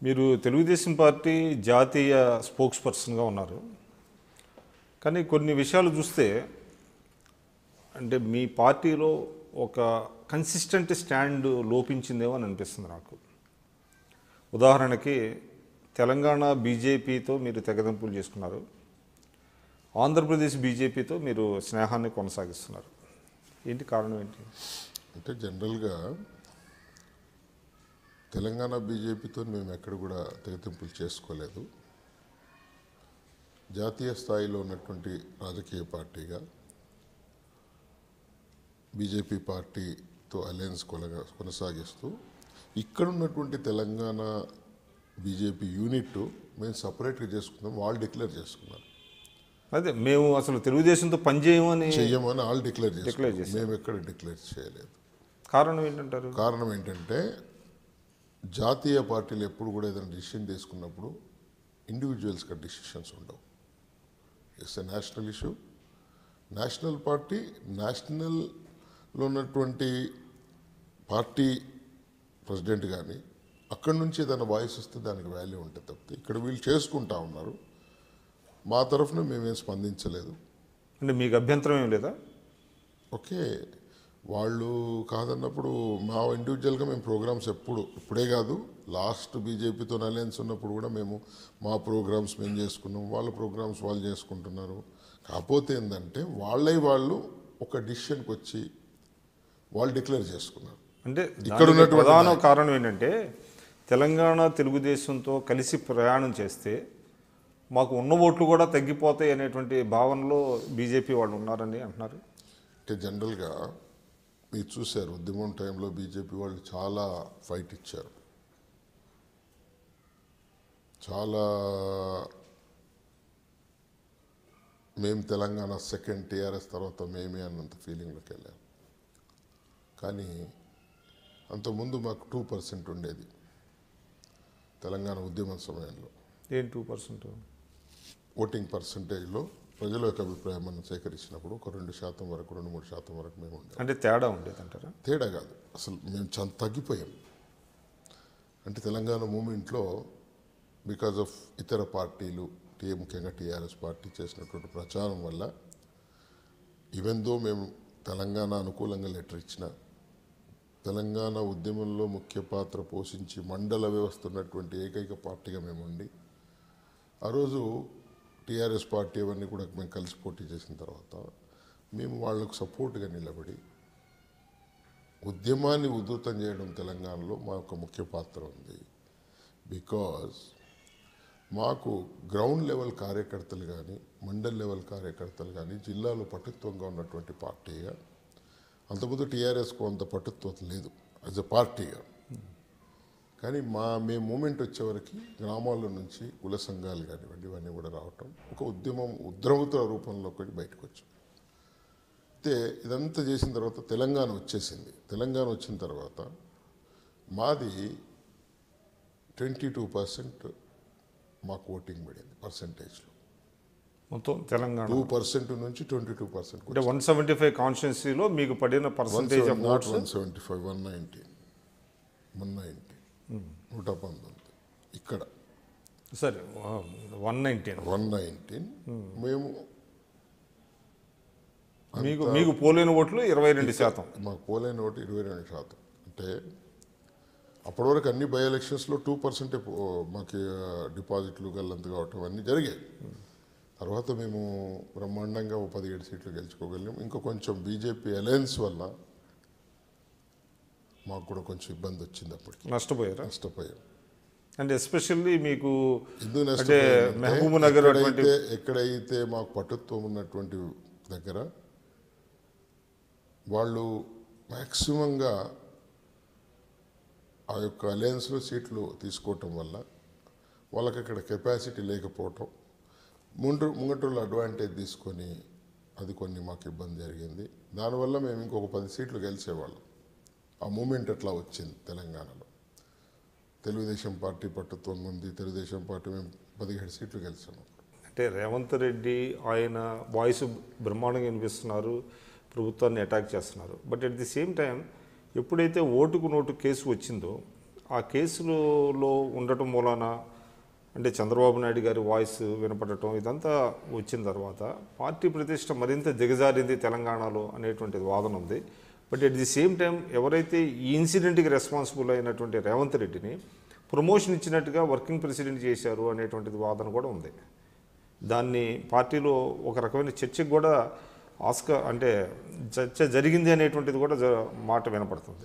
మీరు తెలుగుదేశం పార్టీ జాతీయ స్పోక్స్ పర్సన్గా ఉన్నారు. కానీ కొన్ని విషయాలు చూస్తే అంటే మీ పార్టీలో ఒక కన్సిస్టెంట్ స్టాండ్ లోపించిందేమో అని అనిపిస్తుంది నాకు. ఉదాహరణకి తెలంగాణ బీజేపీతో మీరు తెగదెంపులు చేసుకున్నారు, ఆంధ్రప్రదేశ్ బీజేపీతో మీరు స్నేహాన్ని కొనసాగిస్తున్నారు. ఏంటి కారణం ఏంటి? అంటే జనరల్గా తెలంగాణ బీజేపీతో మేము ఎక్కడ కూడా తెగతింపులు చేసుకోలేదు. జాతీయ స్థాయిలో ఉన్నటువంటి రాజకీయ పార్టీగా బీజేపీ పార్టీతో అలయన్స్ కొనసాగిస్తూ ఇక్కడ ఉన్నటువంటి తెలంగాణ బీజేపీ యూనిట్ మేము సపరేట్గా చేసుకున్నాం, వాళ్ళు డిక్లేర్ చేసుకున్నారు. అదే మేము అసలు తెలుగుదేశంతో పనిచేయమని వాళ్ళు డిక్లేర్ చేశారు, మేము ఎక్కడ డిక్లేర్ చేయలేదు. కారణం ఏంటంటారు? కారణం ఏంటంటే జాతీయ పార్టీలు ఎప్పుడు కూడా ఏదైనా డిసిషన్ తీసుకున్నప్పుడు ఇండివిజువల్స్గా డిసిషన్స్ ఉండవు. It's a national issue. National party నేషనల్లో ఉన్నటువంటి పార్టీ ప్రెసిడెంట్ కానీ అక్కడి నుంచి ఏదైనా వాయిస్ వస్తే దానికి వాల్యూ ఉంటుంది తప్పితే ఇక్కడ వీళ్ళు చేసుకుంటా ఉన్నారు. మా తరఫున మేమేం స్పందించలేదు. అంటే మీకు అభ్యంతరం ఏం లేదా? ఓకే, వాళ్ళు కాదన్నప్పుడు మా ఇండివిజువల్గా మేము ప్రోగ్రామ్స్ ఇప్పుడే కాదు, లాస్ట్ బీజేపీతో అలయన్స్ ఉన్నప్పుడు కూడా మేము మా ప్రోగ్రామ్స్ మేము చేసుకున్నాం, వాళ్ళ ప్రోగ్రామ్స్ వాళ్ళు చేసుకుంటున్నారు. కాకపోతే ఏంటంటే వాళ్ళు ఒక డిసిషన్కి వచ్చి వాళ్ళు డిక్లేర్ చేసుకున్నారు. అంటే ఇక్కడ ఉన్నటువంటి ప్రధాన కారణం ఏంటంటే తెలంగాణ తెలుగుదేశంతో కలిసి ప్రయాణం చేస్తే మాకు ఉన్న ఓట్లు కూడా తగ్గిపోతాయి అనేటువంటి భావనలో బీజేపీ వాళ్ళు ఉన్నారని అంటున్నారు. అంటే జనరల్గా మీరు చూశారు, ఉద్యమం టైంలో బీజేపీ వాళ్ళు చాలా ఫైట్ ఇచ్చారు, చాలా మేము తెలంగాణ సెకండ్ టీఆర్ఎస్ తర్వాత మేమే అన్నంత ఫీలింగ్లోకి వెళ్ళాం. కానీ అంతకుముందు మాకు 2% ఉండేది తెలంగాణ ఉద్యమం సమయంలో. ఏం 2%? ఓటింగ్ పర్సంటేజ్లో ప్రజల యొక్క అభిప్రాయం మనం సేకరించినప్పుడు ఒక 2% వరకు 2-3% వరకు మేము ఉండే. అంటే తేడా ఉండేది అంటారా? తేడా కాదు, అసలు మేము చాలా తగ్గిపోయాం. అంటే తెలంగాణ మూమెంట్లో బికాజ్ ఆఫ్ ఇతర పార్టీలు ముఖ్యంగా టీఆర్ఎస్ పార్టీ చేసినటువంటి ప్రచారం వల్ల ఈవెన్ దో మేము తెలంగాణ అనుకూలంగా లెటర్ ఇచ్చిన, తెలంగాణ ఉద్యమంలో ముఖ్య పాత్ర పోషించి మండల వ్యవస్థ ఉన్నటువంటి ఏకైక పార్టీగా మేము ఉండి ఆ రోజు టీఆర్ఎస్ పార్టీ అవన్నీ కూడా మేము కలిసి పోటీ చేసిన తర్వాత మేము వాళ్ళకు సపోర్ట్గా నిలబడి ఉద్యమాన్ని ఉధృతం చేయడం తెలంగాణలో మా యొక్క ముఖ్య పాత్ర ఉంది. బికాజ్ మాకు గ్రౌండ్ లెవెల్ కార్యకర్తలు కానీ మండల్ లెవెల్ కార్యకర్తలు కానీ జిల్లాలో పటుత్వంగా ఉన్నటువంటి పార్టీగా, అంతకుముందు టీఆర్ఎస్కు అంత పటుత్వం లేదు యాజ్ ఎ పార్టీగా. కానీ మేము మూమెంట్ వచ్చేవరకు గ్రామాల నుంచి కుల సంఘాలు కానివ్వండి ఇవన్నీ కూడా రావటం, ఒక ఉద్యమం ఉద్రవత రూపంలో కూడా బయటకు వచ్చాం. అయితే ఇదంతా చేసిన తర్వాత తెలంగాణ వచ్చేసింది. తెలంగాణ వచ్చిన తర్వాత మాది 22% మాకు ఓటింగ్ పడింది పర్సంటేజ్లో. మొత్తం తెలంగాణ 2% నుంచి 22%. అంటే 175 కాన్స్టిట్యున్సీలో మీకు పడిన పర్సంటేజ్ ఆఫ్ ఓట్స్ 175, 119 ఇక్కడ సరే 119 మేము మీకు పోలేని ఓట్లు 22%. మాకు పోలేని ఓటు 22%. అంటే అప్పటి వరకు అన్ని బై ఎలక్షన్స్లో 2% మాకు డిపాజిట్లు గల్లంత కావటం అన్నీ జరిగాయి. తర్వాత మేము బ్రహ్మాండంగా 17 సీట్లు గెలుచుకోగలిగాం. ఇంకా కొంచెం బీజేపీ అలయన్స్ వల్ల మాకు కూడా కొంచెం ఇబ్బంది వచ్చింది. అప్పటికి నష్టపోయాం. అంటే ఎస్పెషల్లీ మీకు అంటే మహబూబ్ నగర్ ఎక్కడైతే మాకు పటుత్వం ఉన్నటువంటి దగ్గర వాళ్ళు మ్యాక్సిమంగా ఆ యొక్క అలయన్స్లో సీట్లు తీసుకోవటం వల్ల వాళ్ళకి అక్కడ కెపాసిటీ లేకపోవటం, ముంగటూరులో అడ్వాంటేజ్ తీసుకొని అది కొన్ని మాకు ఇబ్బంది జరిగింది. దానివల్ల మేము ఇంకొక 10 సీట్లు గెలిచేవాళ్ళం. ఆ మూమెంట్ అట్లా వచ్చింది తెలంగాణలో. తెలుగుదేశం పార్టీ పట్టుత్వం ఉంది, తెలుగుదేశం పార్టీ మేము 17 సీట్లు గెలిచాము. అంటే రేవంత్ రెడ్డి ఆయన వాయిస్ బ్రహ్మాండంగా వినిపిస్తున్నారు, ప్రభుత్వాన్ని అటాక్ చేస్తున్నారు. But at the same time ఎప్పుడైతే ఓటుకు నోటు కేసు వచ్చిందో ఆ కేసులో ఉండటం మూలాన అంటే చంద్రబాబు నాయుడు గారి వాయిస్ వినపడటం ఇదంతా వచ్చిన తర్వాత పార్టీ ప్రతిష్ట మరింత దిగజారింది తెలంగాణలో అనేటువంటిది వాదన ఉంది. But at the same time ఎవరైతే ఈ ఇన్సిడెంట్కి రెస్పాన్సిబుల్ అయినటువంటి రేవంత్ రెడ్డిని ప్రమోషన్ ఇచ్చినట్టుగా వర్కింగ్ ప్రెసిడెంట్ చేశారు అనేటువంటిది వాదన కూడా ఉంది. దాన్ని పార్టీలో ఒక రకమైన చర్చకు కూడా అంటే చర్చ జరిగింది అనేటువంటిది కూడా మాట వినపడుతుంది.